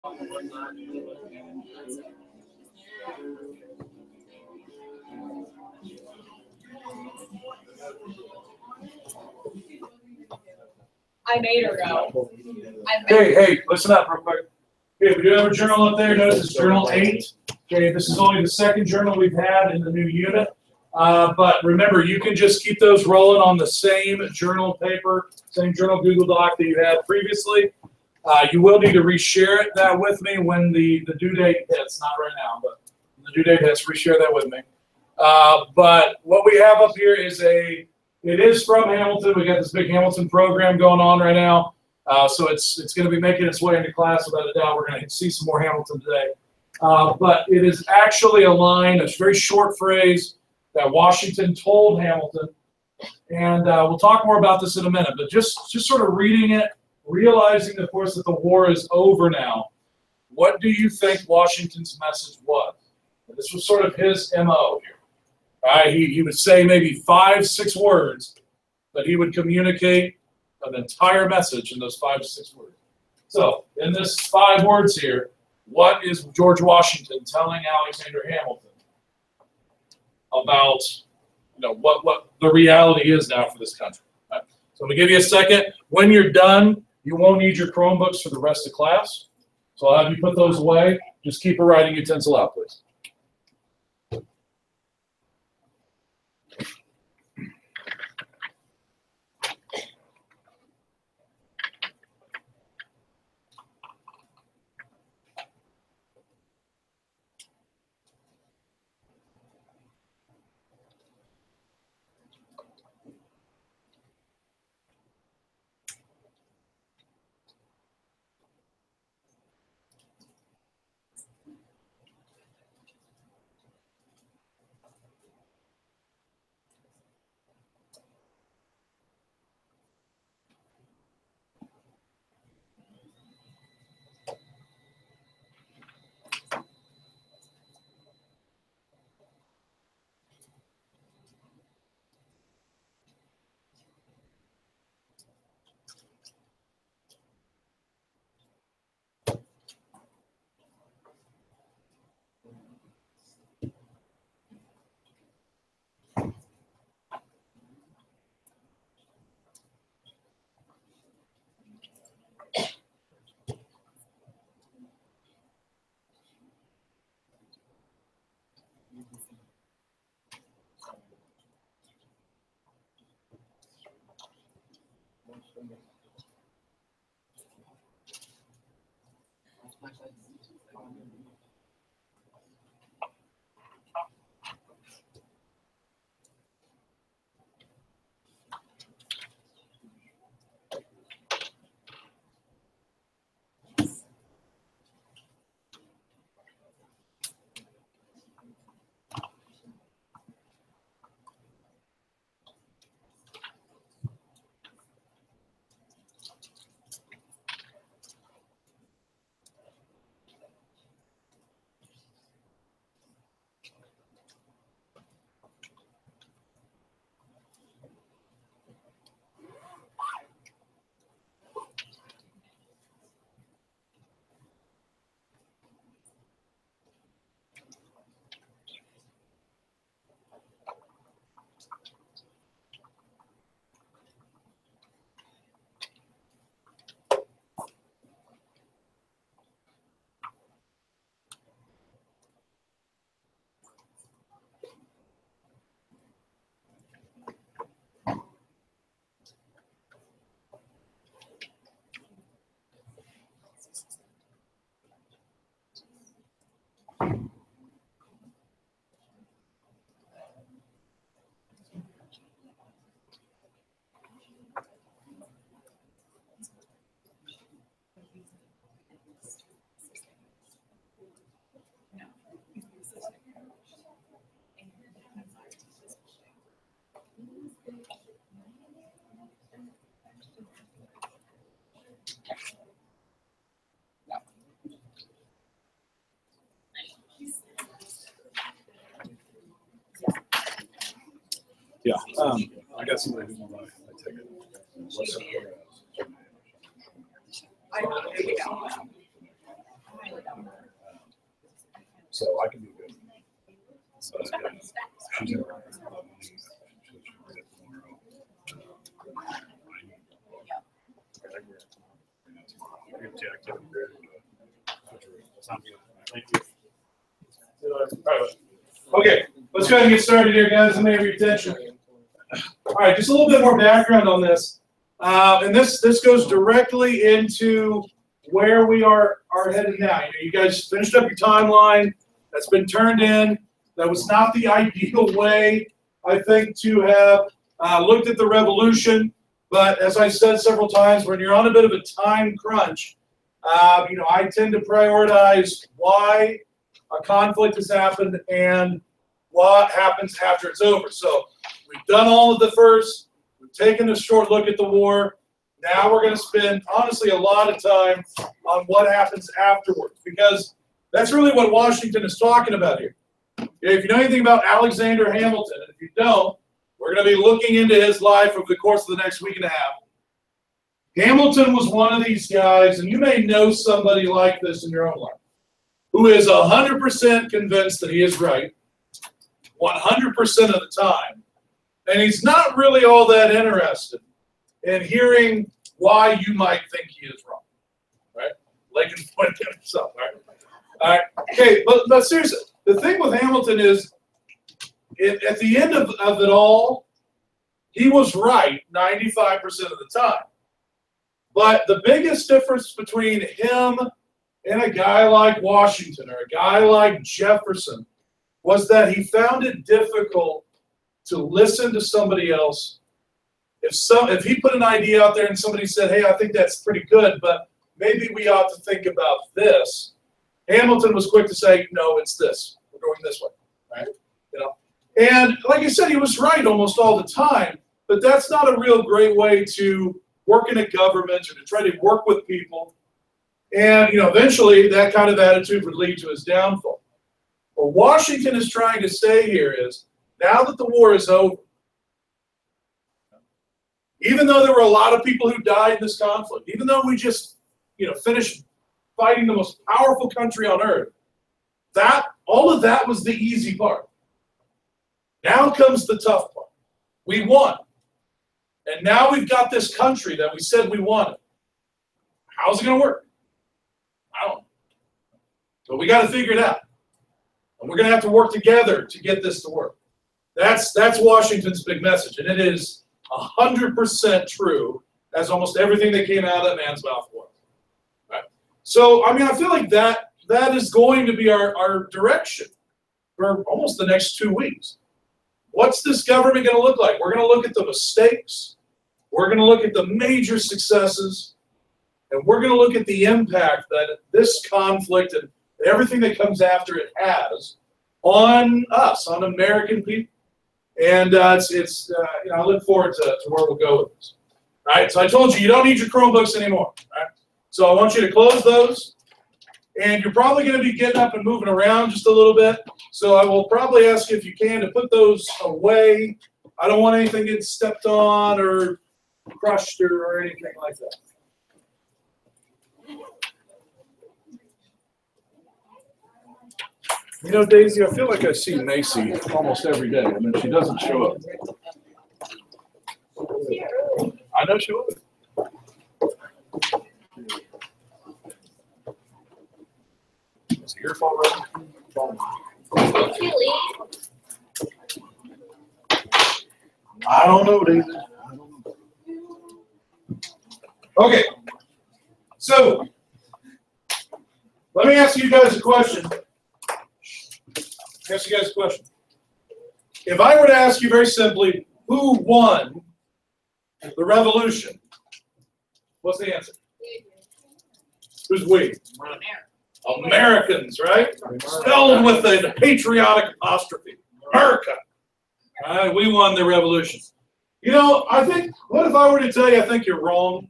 I made her go. Hey, listen up real quick. Okay, we do have a journal up there. Notice it's Journal 8. Okay, this is only the second journal we've had in the new unit. But remember, you can just keep those rolling on the same journal paper, same journal Google Doc that you had previously. You will need to reshare that with me when the due date hits. Not right now, but when the due date hits, reshare that with me. But what we have up here is it is from Hamilton. We got this big Hamilton program going on right now. So it's going to be making its way into class without a doubt. We're going to see some more Hamilton today. But it is actually a line, a very short phrase that Washington told Hamilton. And we'll talk more about this in a minute. But just sort of reading it, realizing, of course, that the war is over now. What do you think Washington's message was? And this was sort of his MO here. He would say maybe 5, 6 words, but he would communicate an entire message in those 5 to 6 words. So, in this 5 words here, what is George Washington telling Alexander Hamilton about, what the reality is now for this country? Right? So, I'm going to give you a second. When you're done, you won't need your Chromebooks for the rest of class. So, I'll have you put those away. Just keep a writing utensil out, please. Yeah, I got somebody who will take it. I don't know. So I can do good. She's in Thank you. Okay, let's go ahead and get started here, guys. Let me have your attention. All right, just a little bit more background on this. And this goes directly into where we are headed now. You guys finished up your timeline. That's been turned in. That was not the ideal way, I think, to have looked at the revolution. But as I said several times, when you're on a bit of a time crunch, I tend to prioritize why a conflict has happened and what happens after it's over. So we've done all of the first. We've taken a short look at the war. Now we're going to spend, honestly, a lot of time on what happens afterwards, because that's really what Washington is talking about here. If you know anything about Alexander Hamilton, and if you don't, we're going to be looking into his life over the course of the next week and a half. Hamilton was one of these guys, and you may know somebody like this in your own life, who is 100% convinced that he is right 100% of the time, and he's not really all that interested in hearing why you might think he is wrong, right? Lincoln pointed at himself, right? All right, okay, but seriously, the thing with Hamilton is, at the end of it all, he was right 95% of the time. But the biggest difference between him and a guy like Washington or a guy like Jefferson was that he found it difficult to listen to somebody else. If he put an idea out there and somebody said, hey, I think that's pretty good, but maybe we ought to think about this, Hamilton was quick to say, no, it's this. We're going this way, right? And like I said, he was right almost all the time, but that's not a real great way to work in a government or to try to work with people. And, eventually that kind of attitude would lead to his downfall. What Washington is trying to say here is, now that the war is over, even though there were a lot of people who died in this conflict, even though we just, finished fighting the most powerful country on earth, all of that was the easy part. Now comes the tough part. We won. And now we've got this country that we said we wanted. How's it going to work? I don't know. But we got to figure it out. And we're going to have to work together to get this to work. That's Washington's big message. And it is 100% true, as almost everything that came out of that man's mouth was. Right? So, I feel like that is going to be our direction for almost the next 2 weeks. What's this government going to look like? We're going to look at the mistakes. We're going to look at the major successes. And we're going to look at the impact that this conflict and everything that comes after it has on us, on American people. And I look forward to where we'll go with this. All right, so I told you don't need your Chromebooks anymore. All right? So I want you to close those. And you're probably going to be getting up and moving around just a little bit. So I will probably ask you, if you can, to put those away. I don't want anything getting stepped on or crushed or anything like that. Daisy, I feel like I see Macy almost every day, and then she doesn't show up. I know she would. Is it your fault, right? I don't know, Daisy. I don't know. Okay. So, let me ask you guys a question. If I were to ask you very simply, who won the revolution? What's the answer? Who's we? Americans, right? Spelled with a patriotic apostrophe. America. All right, we won the revolution. I think, what if I were to tell you I think you're wrong?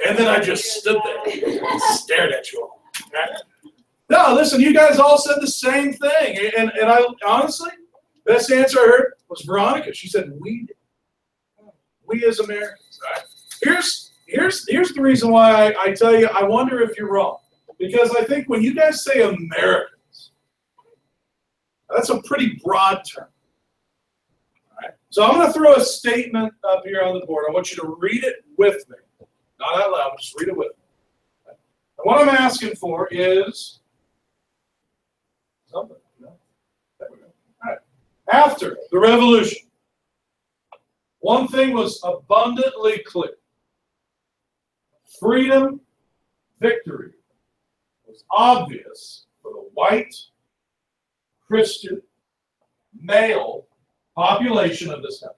And then I just stood there and stared at you all. Right? No, listen, you guys all said the same thing. And I honestly, best answer I heard was Veronica. She said, we did. We as Americans, right? here's the reason why I tell you I wonder if you're wrong. Because I think when you guys say Americans, that's a pretty broad term. All right? So I'm going to throw a statement up here on the board. I want you to read it with me. Not out loud, just read it with me. And what I'm asking for is something. There we go. All right. After the revolution, one thing was abundantly clear. Freedom, victory was obvious for the white, Christian, male population of this country.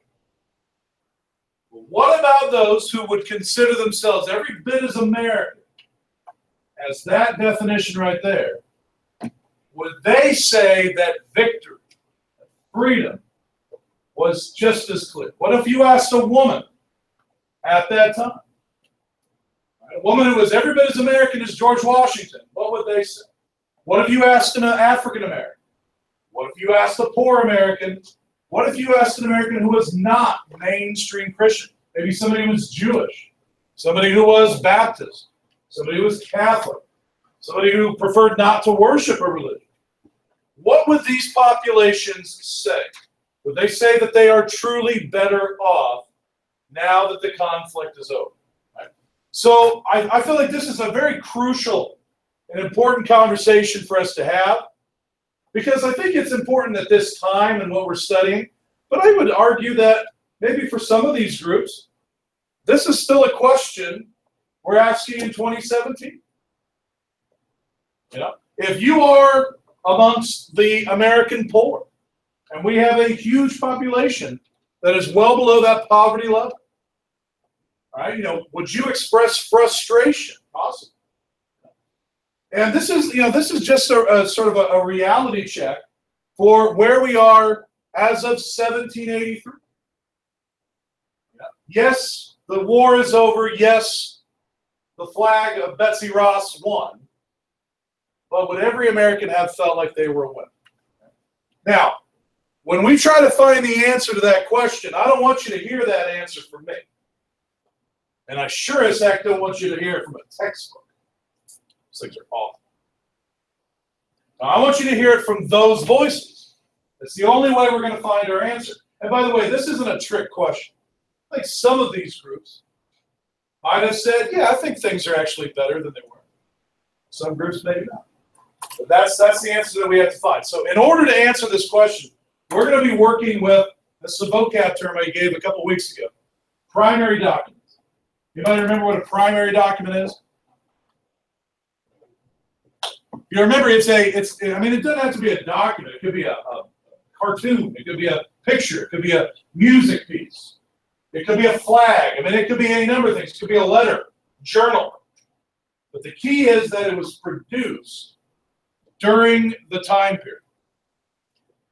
But what about those who would consider themselves every bit as American as that definition right there? Would they say that victory, freedom, was just as clear? What if you asked a woman at that time? A woman who was every bit as American as George Washington, what would they say? What if you asked an African American? What if you asked a poor American? What if you asked an American who was not mainstream Christian? Maybe somebody who was Jewish, somebody who was Baptist, somebody who was Catholic, somebody who preferred not to worship a religion. What would these populations say? Would they say that they are truly better off now that the conflict is over? Right? So I feel like this is a very crucial and important conversation for us to have, because I think it's important at this time and what we're studying. But I would argue that maybe for some of these groups, this is still a question we're asking in 2017. You know, if you are amongst the American poor, and we have a huge population that is well below that poverty level, right? You know, would you express frustration? Possibly. And this is just a sort of a reality check for where we are as of 1783. Yes, the war is over. Yes, the flag of Betsy Ross won. But would every American have felt like they were a winner? Now, when we try to find the answer to that question, I don't want you to hear that answer from me. And I sure as heck don't want you to hear it from a textbook. These things are awful. Now, I want you to hear it from those voices. It's the only way we're going to find our answer. And by the way, this isn't a trick question. I think some of these groups might have said, yeah, I think things are actually better than they were. Some groups maybe not. But that's the answer that we have to find. So in order to answer this question, we're going to be working with, this is a vocab term I gave a couple weeks ago, primary documents. You might remember what a primary document is? You remember it doesn't have to be a document. It could be a cartoon. It could be a picture. It could be a music piece. It could be a flag. It could be any number of things. It could be a letter, journal. But the key is that it was produced during the time period.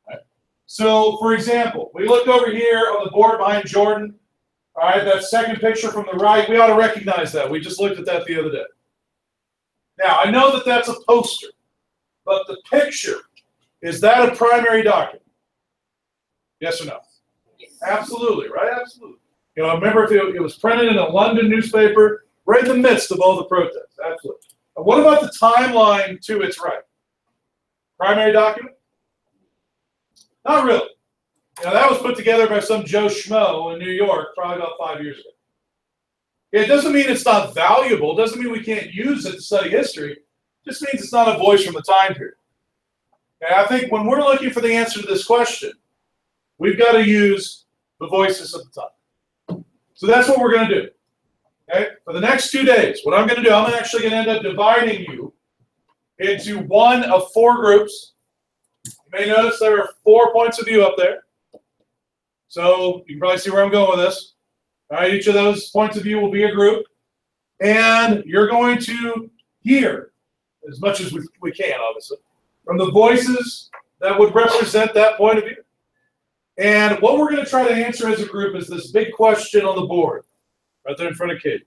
Right? So, for example, we look over here on the board behind Jordan. All right, that second picture from the right, we ought to recognize that. We just looked at that the other day. Now, I know that that's a poster, but the picture, is that a primary document? Yes or no? Yes. Absolutely, right? Absolutely. You know, I remember if it was printed in a London newspaper right in the midst of all the protests. Absolutely. And what about the timeline to its right? Primary document? Not really. You know, that was put together by some Joe Schmo in New York probably about 5 years ago. It doesn't mean it's not valuable. It doesn't mean we can't use it to study history. It just means it's not a voice from the time period. And I think when we're looking for the answer to this question, we've got to use the voices of the time. So that's what we're going to do. Okay? For the next 2 days, what I'm going to do, I'm actually going to end up dividing you into one of 4 groups. You may notice there are 4 points of view up there. So you can probably see where I'm going with this. All right, each of those points of view will be a group. And you're going to hear, as much as we can, obviously, from the voices that would represent that point of view. And what we're going to try to answer as a group is this big question on the board, right there in front of Katie.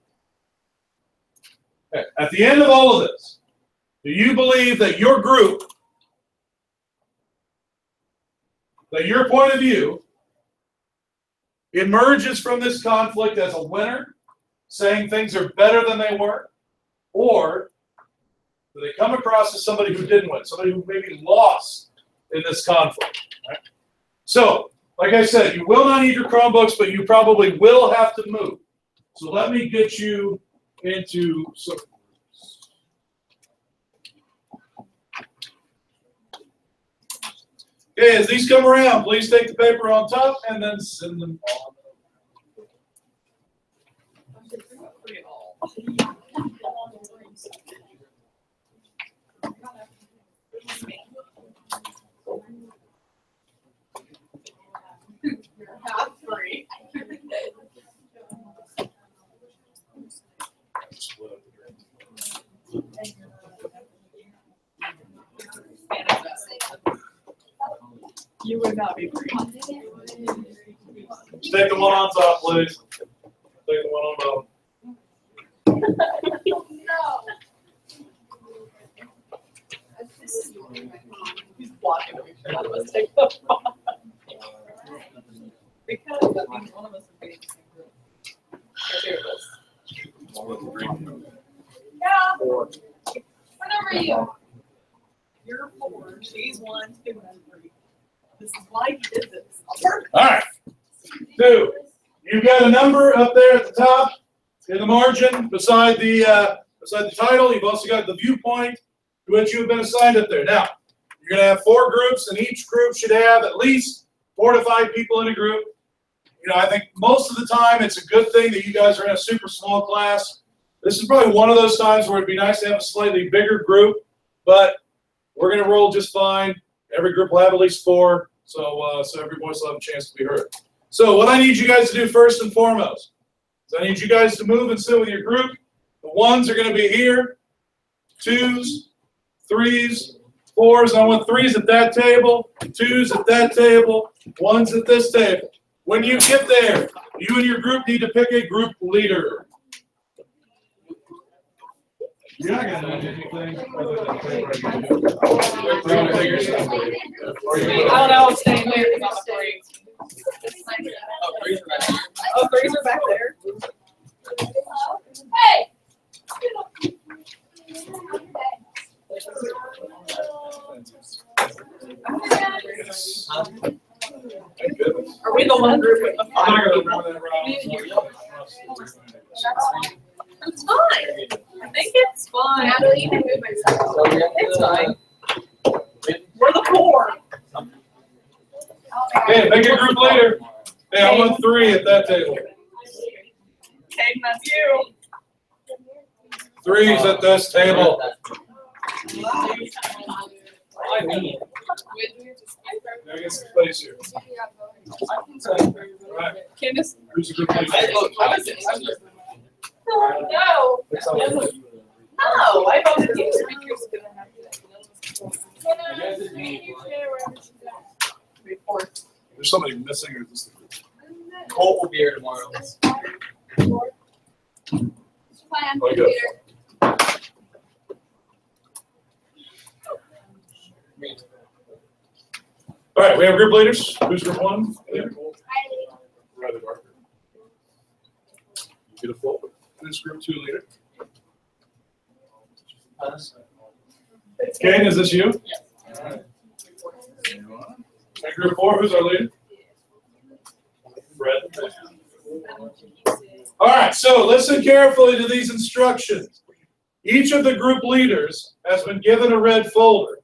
Okay. At the end of all of this, do you believe that your group, that your point of view, emerges from this conflict as a winner saying things are better than they were, or do they come across as somebody who didn't win, somebody who maybe lost in this conflict? Right? So, like I said, you will not need your Chromebooks, but you probably will have to move. So let me get you into some. Okay, as these come around, please take the paper on top and then send them on. Free. You would not be free. Just take the one on top, please. Take the one on bottom. He's blocking to make sure none of us take the phone. Because that means one of us would be in the same group. Yeah. Whatever you. You're 4, she's 1, 2, and 3. This is why he did this. All right. 2. You've got a number up there at the top in the margin beside the title. You've also got the viewpoint to which you have been assigned up there. Now, you're going to have 4 groups, and each group should have at least 4 to 5 people in a group. You know, I think most of the time it's a good thing that you guys are in a super small class. This is probably one of those times where it'd be nice to have a slightly bigger group, but we're going to roll just fine. Every group will have at least 4, so every voice will have a chance to be heard. So what I need you guys to do first and foremost is I need you guys to move and sit with your group. The 1s are going to be here, 2s, 3s, 4s. I want 3s at that table, 2s at that table, 1s at this table. When you get there, you and your group need to pick a group leader. You're not going to need anything other than paper. I don't know, I'm staying there because I'm afraid. Oh, 3s are back there. Hey! Are we the one group with the I'm not 5 going to people? run that round. It's fine. I think it's fine. Natalie, you can move myself. It's fine. We're the 4. Okay, make a group leader. Hey, I want 3 at that table. Caden, that's you. 3s at this table. I mean. Now get some space here. All right, Candace. who's a group leader? I was No. It's all right. No, I voted you. There's somebody missing or just the group? Colt will be here tomorrow. Plan, Oh, good. computer. All right, we have group leaders. Who's group 1? Rather darker. You get a full. Who's group 2 leader? Caden, is this you? Yes. All right. And group 4, who's our leader? Fred. All right, so listen carefully to these instructions. Each of the group leaders has been given a red folder.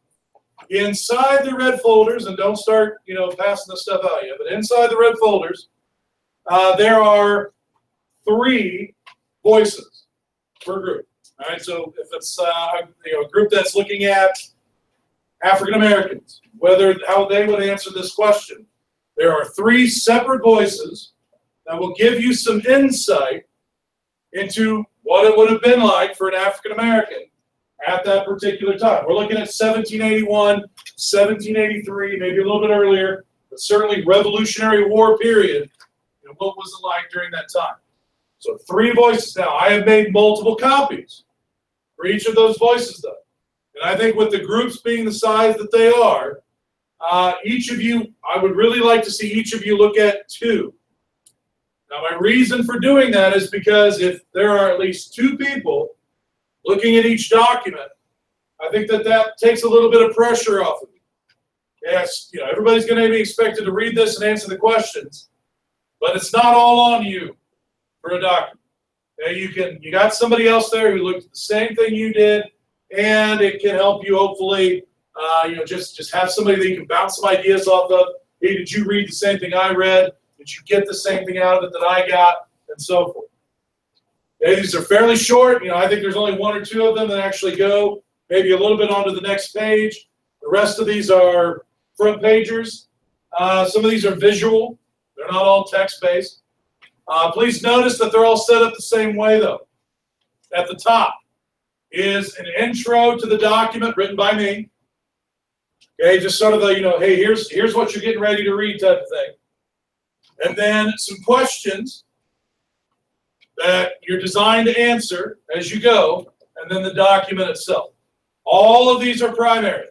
Inside the red folders, and don't start, passing this stuff out yet, but inside the red folders, there are 3 voices per group. All right, so if it's a group that's looking at African Americans, how they would answer this question, there are 3 separate voices that will give you some insight into what it would have been like for an African American at that particular time. We're looking at 1781, 1783, maybe a little bit earlier, but certainly Revolutionary War period. What was it like during that time? So 3 voices. Now, I have made multiple copies for each of those voices, though. And I think with the groups being the size that they are, each of you, I would really like to see each of you look at 2. Now, my reason for doing that is because if there are at least 2 people looking at each document, I think that takes a little bit of pressure off of you. Yes, everybody's going to be expected to read this and answer the questions, but it's not all on you for a document. Okay, you got somebody else there who looked at the same thing you did, and it can help you hopefully, just have somebody that you can bounce some ideas off of. Hey, did you read the same thing I read? Did you get the same thing out of it that I got? And so forth. Okay, these are fairly short. I think there's only 1 or 2 of them that actually go maybe a little bit onto the next page. The rest of these are front pagers. Some of these are visual. They're not all text-based. Please notice that they're all set up the same way, though. At the top is an intro to the document written by me. Okay, just sort of the, hey, here's what you're getting ready to read type of thing. And then some questions that you're designed to answer as you go, and then the document itself. All of these are primary.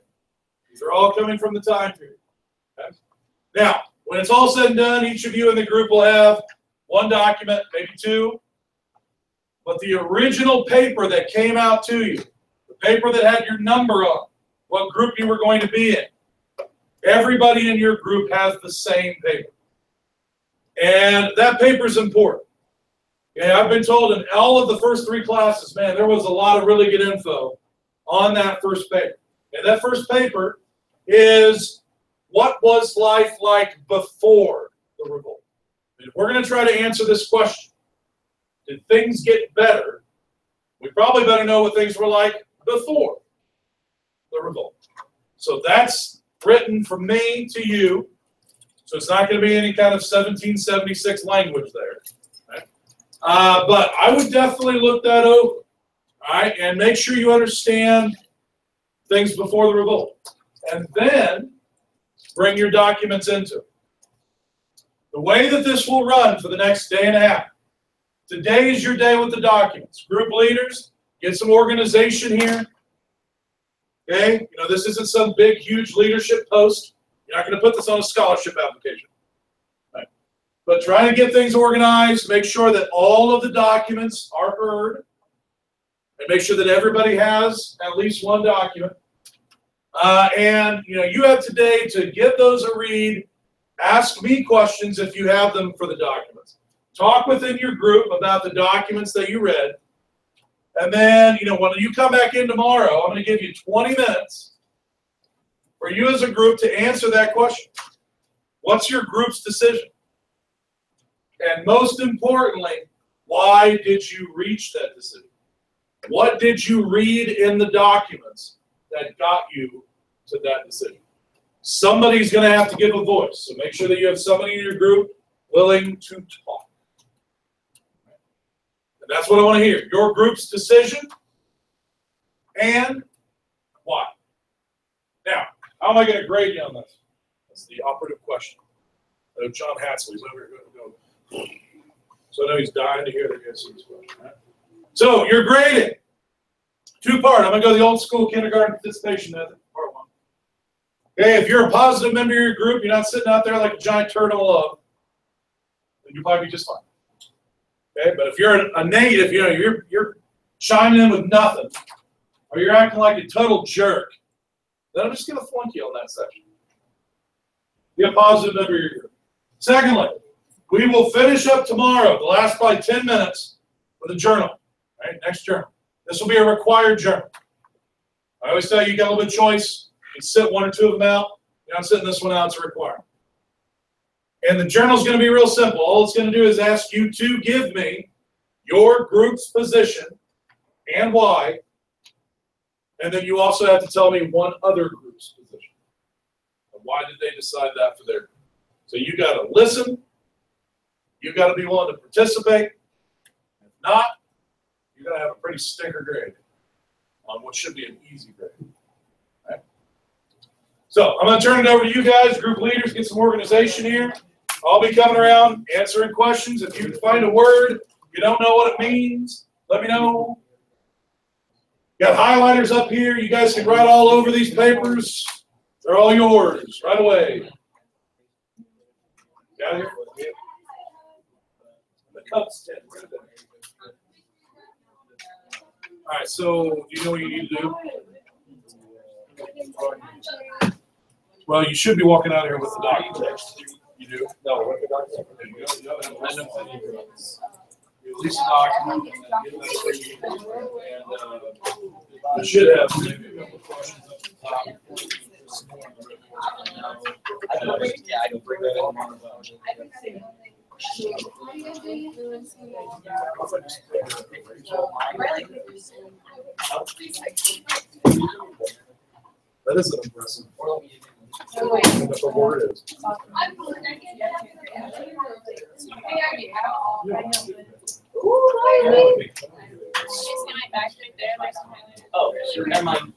These are all coming from the time period. Okay? Now, when it's all said and done, each of you in the group will have 1 document, maybe 2. But the original paper that came out to you, the paper that had your number on, what group you were going to be in, everybody in your group has the same paper. And that paper is important. Okay, I've been told in all of the first 3 classes, man, there was a lot of really good info on that first paper. And that first paper is what was life like before the revolt? And if we're going to try to answer this question, did things get better? We probably better know what things were like before the revolt. So that's written from me to you. So it's not going to be any kind of 1776 language there. Right? But I would definitely look that over. All right, and make sure you understand things before the revolt. And then bring your documents into it. The way that this will run for the next day and a half. Today is your day with the documents. Group leaders, get some organization here. Okay? This isn't some big, huge leadership post. You're not going to put this on a scholarship application. Right? But try to get things organized. Make sure that all of the documents are heard. And make sure that everybody has at least 1 document. And you have today to give those a read. Ask me questions if you have them for the documents. Talk within your group about the documents that you read. And then, when you come back in tomorrow, I'm going to give you 20 minutes for you as a group to answer that question. What's your group's decision? And most importantly, why did you reach that decision? What did you read in the documents that got you to that decision? Somebody's going to have to give a voice. So make sure that you have somebody in your group willing to talk. And that's what I want to hear. Your group's decision and why. Now, how am I going to grade you on this? That's the operative question. I know John Hatsley's over here going to go. So I know he's dying to hear the answer to this question. Right? So you're grading. 2-part. I'm going to go the old school kindergarten participation method, part 1. Okay, if you're a positive member of your group, you're not sitting out there like a giant turtle in love, then you'll probably be just fine. Okay, but if you're a negative, you're chiming in with nothing, or you're acting like a total jerk, then I'm just going to flunk you on that section. Be a positive member of your group. Secondly, we will finish up tomorrow, the last probably 10 minutes, with a journal. Right, next journal. This will be a required journal. I always tell you, you got a little bit of choice. You can sit 1 or 2 of them out. You're not sitting this one out, it's a requirement. And the journal's going to be real simple. All it's going to do is ask you to give me your group's position and why. And then you also have to tell me one other group's position. And why did they decide that for their group? So you got to listen. You got to be willing to participate. If not, you're going to have a pretty stinker grade on what should be an easy grade. Okay? So I'm going to turn it over to you guys, group leaders, get some organization here. I'll be coming around answering questions. If you find a word, you don't know what it means, let me know. Got highlighters up here. You guys can write all over these papers. They're all yours right away. Got here? All right, so do you know what you need to do? Well, you should be walking out of here with the document. You do? No. There you go. You release the document. You should have maybe a couple of questions at the top. I can bring that on. That is an impressive. That's what word is. Oh, sure. Never mind.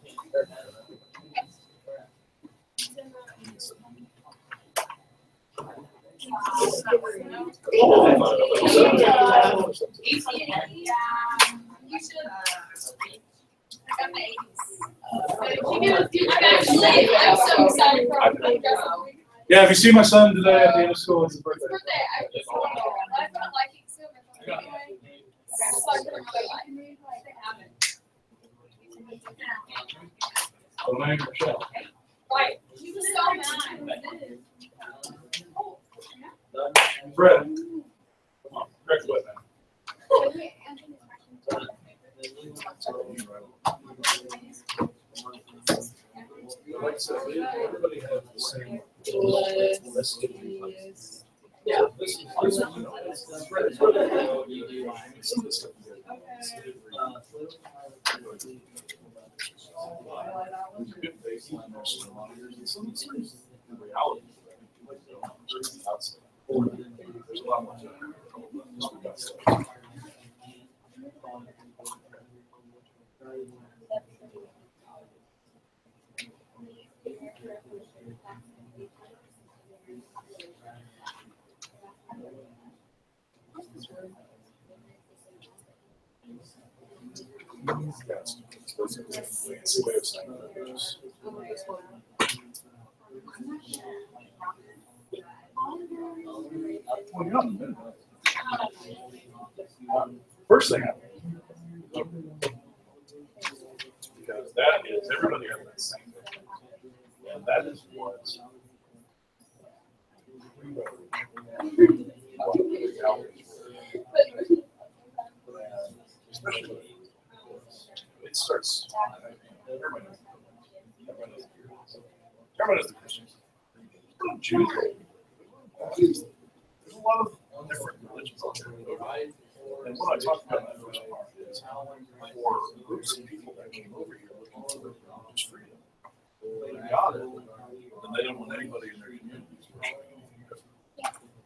Yeah, if you see my son today at the end of school, it's his birthday. Oh, man, Michelle. Right. He was so nice. Fred. Come on, Greg's with me. Like I said, everybody has the same. Yeah. This is, you know, it's Fred's birthday. Some of this stuff. Good baseline, there's some monitors and some things in reality. There's a lot more to it. It's a way of saying that. Well, you're not in the middle. First thing because that is everybody has that same thing. And that is what especially it starts everybody knows the Christians. Jews. There's a lot of different religions out there. And what I talked about in that first part is for groups of people that came over here looking for religious freedom. They got it, and they don't want anybody in their communities worshiping.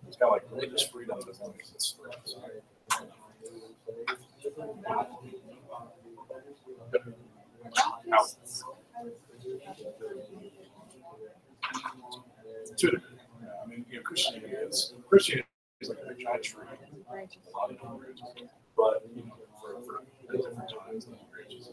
It's kind of like religious freedom as long as it's to a degree. I mean, you know, Christianity is like a big giant tree. A lot of different branches. But you know, for different times and branches.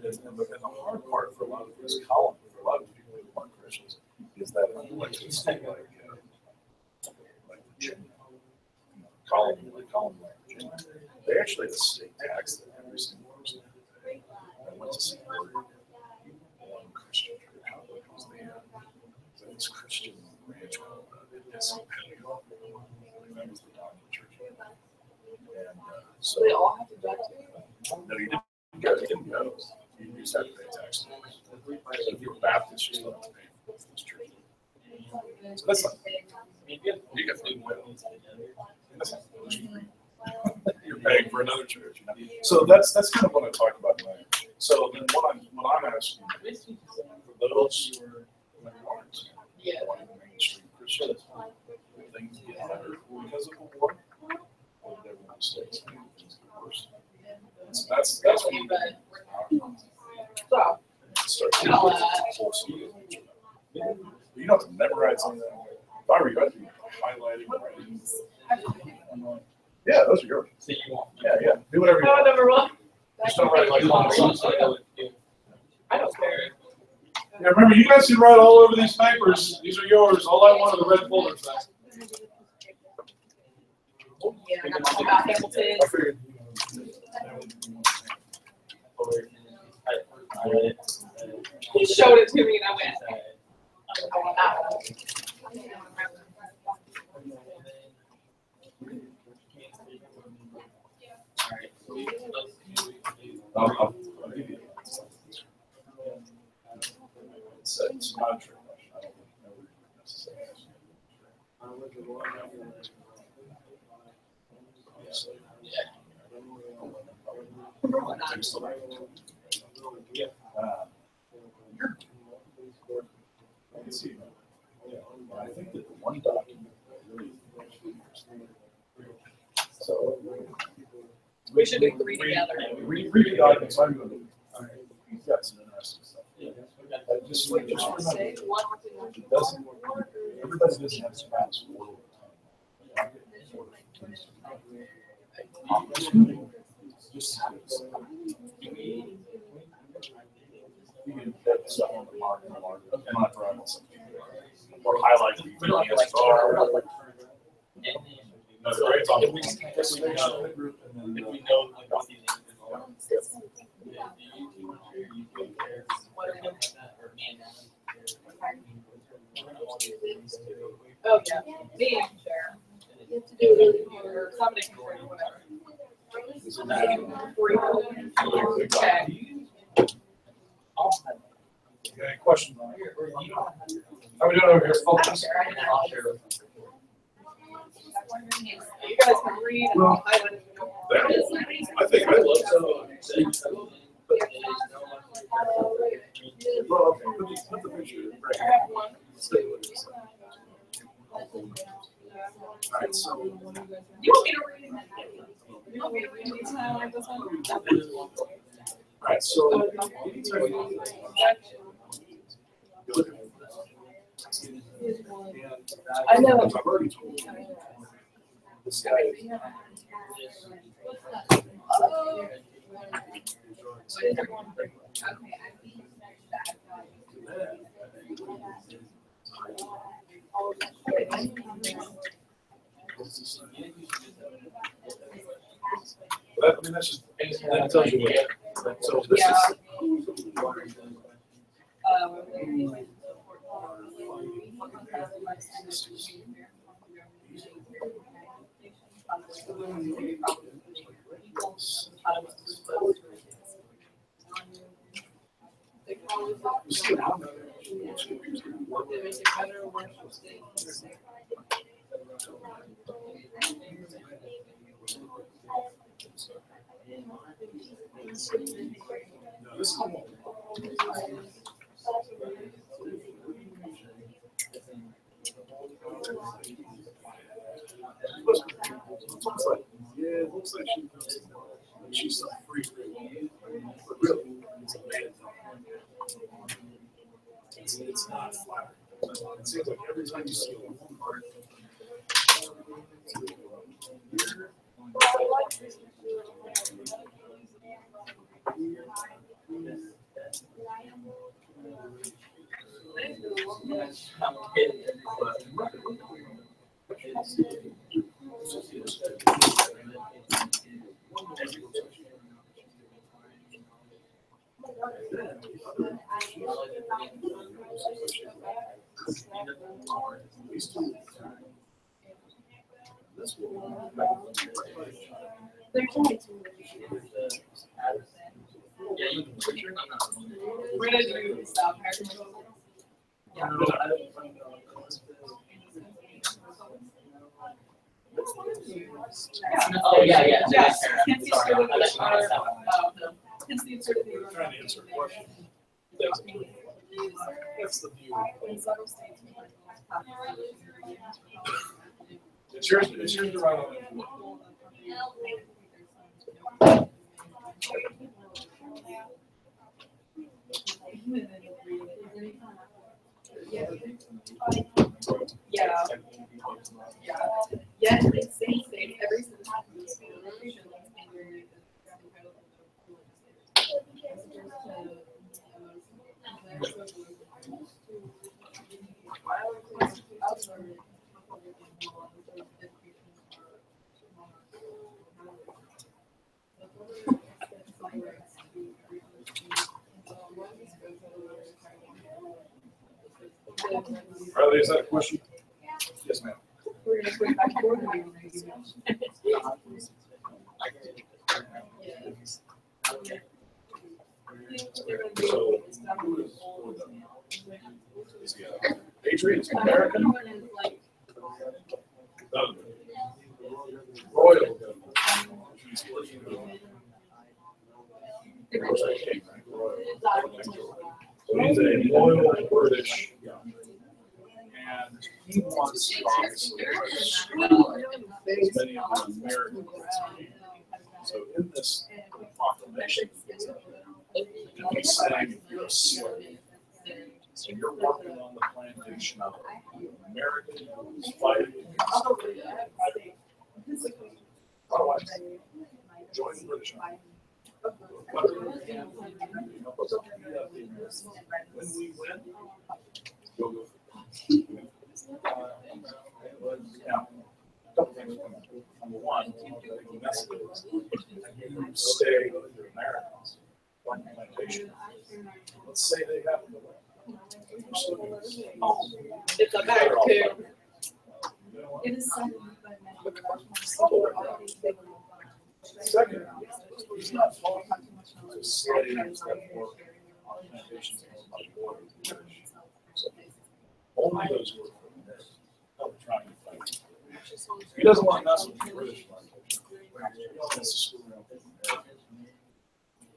And the hard part for a lot of these column, for a lot of people who aren't Christians, is that like Virginia, column like Virginia, they actually have a state tax that every single person. I went to see one Christian church because they had this Christian ranch called Episcopal. That was the dominant church. And so They all have to drive to. no, you didn't go. You didn't go. You just had to pay taxes. So if you were Baptist, you still have to pay for this church. So that's not. You get free will. That's not you're paying for another church. You know? So that's kind of what I talked about tonight. So then what I'm asking for those who aren't mainstream Christians, things get better because of the war, or did everyone mistakes make things get worse? So that's what you start to force you. You don't have to memorize something. If I were you, I'd be highlighting, writing. Yeah, those are yours. Yeah. Do whatever you want. Number one. Just don't write like I don't care. Yeah, remember, you guys can write all over these papers. These are yours. All I want are the red folders back. Yeah, I got all about Hamilton. I figured. He showed it to me and I went, I want that one. I'll give you. It's not a trick question. I don't know necessarily. I can see that. Yeah, I think that the one document really. So. We should do three together. Read the documents. I'm going to. You've got some interesting stuff. Just remember, it doesn't. Everybody doesn't have spouse for just happens. You can put stuff on the mark and not run something. Or highlight the We don't have like star. and No, right, it's on if we just the group and if then. we know like what these Oh, yeah. Me and share. Or somebody can share, whatever. Okay. Okay, question. How we doing over here, folks? I'll share. You guys can read and I'll highlight it. I think I love that. Well, put the picture I right have one. here. Alright, so. You want me to read? You want me to read these now like this one? Alright, so. anytime you look at I know. I've already told you. This guy. That, I mean, that's just, that tells you what, so this Yeah. No, this one won't. It looks like she's a free, but really, it's a bad thing. It's not flattering. It seems like every time you see a one part. We're gonna do stop here. Oh, yeah, yeah. Yes. Kinsey Sorry, started I let you know the, Kinsey started the. I'm trying to answer a question. That's the view. It's yours to write on it. Yeah. Yeah, it's same thing, every single time. Riley, is that a question? Yes, ma'am. We're gonna swing back and forth. So, who is for them? Is he a Patriots, American? Royal. So he's a loyal British guy. And he wants to obviously screw as many of the Americans as he can. So in this proclamation, he's saying you're a slave. So you're working on the plantation of an American who's fighting against otherwise, join the British Army. When we win, you'll go. Now, a couple things come up. Number one, the message is you stay with your Americans on the plantation. Let's say they have to go. It's a back to. It is some. Second, he's not falling to slaves that work on plantations owned by the border. So only those who are from there are trying to fight. He doesn't want to mess with the British plantation. He wants to screw around with the Americans.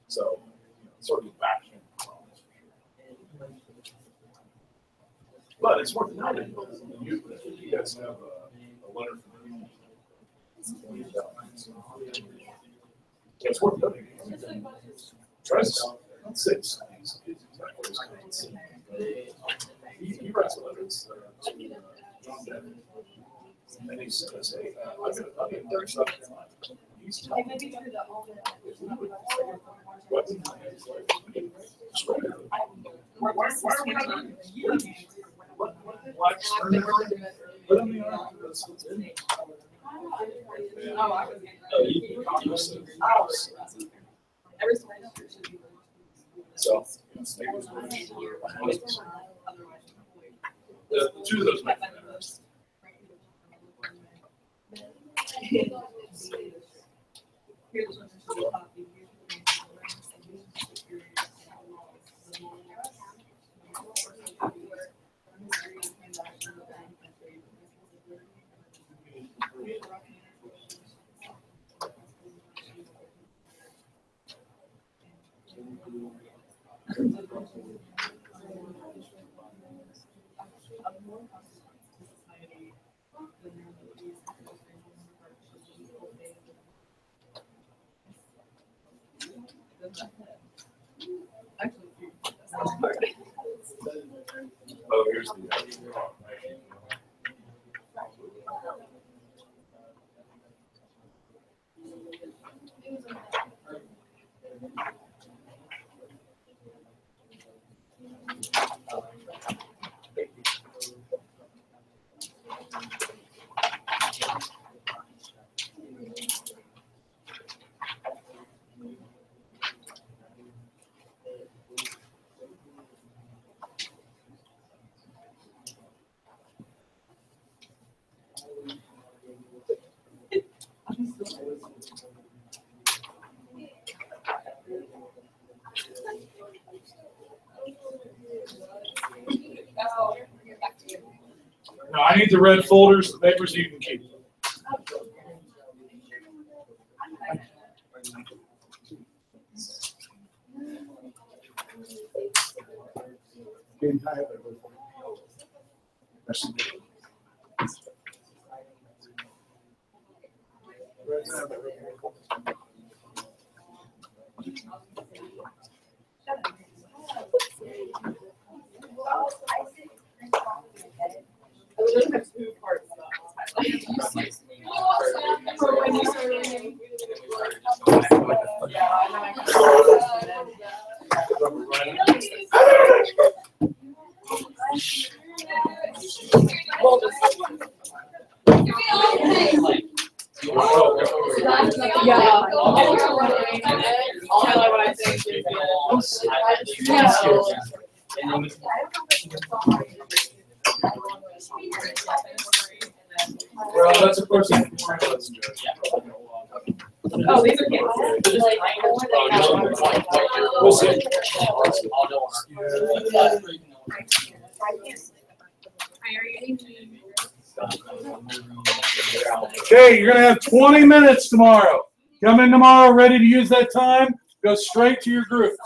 So, sort of back him. But it's worth noting, you guys have a letter from him. So it's worth noting. Tries to say he writes letters to John Denver. And he says, hey, I'm in third South Carolina. He's telling me what? Why are we not doing this? Blacks are never put on the arm. That's what's in it. So, two of those make sense. Oh, here's the actual. No, I need the red folders, the papers you can keep. We just have two parts for when you started. Yeah, I well, yeah. I'll tell you what I think. Well, that's of course. Oh, these are kids. We'll see. Okay, you're gonna have 20 minutes tomorrow. Come in tomorrow ready to use that time. Go straight to your groups.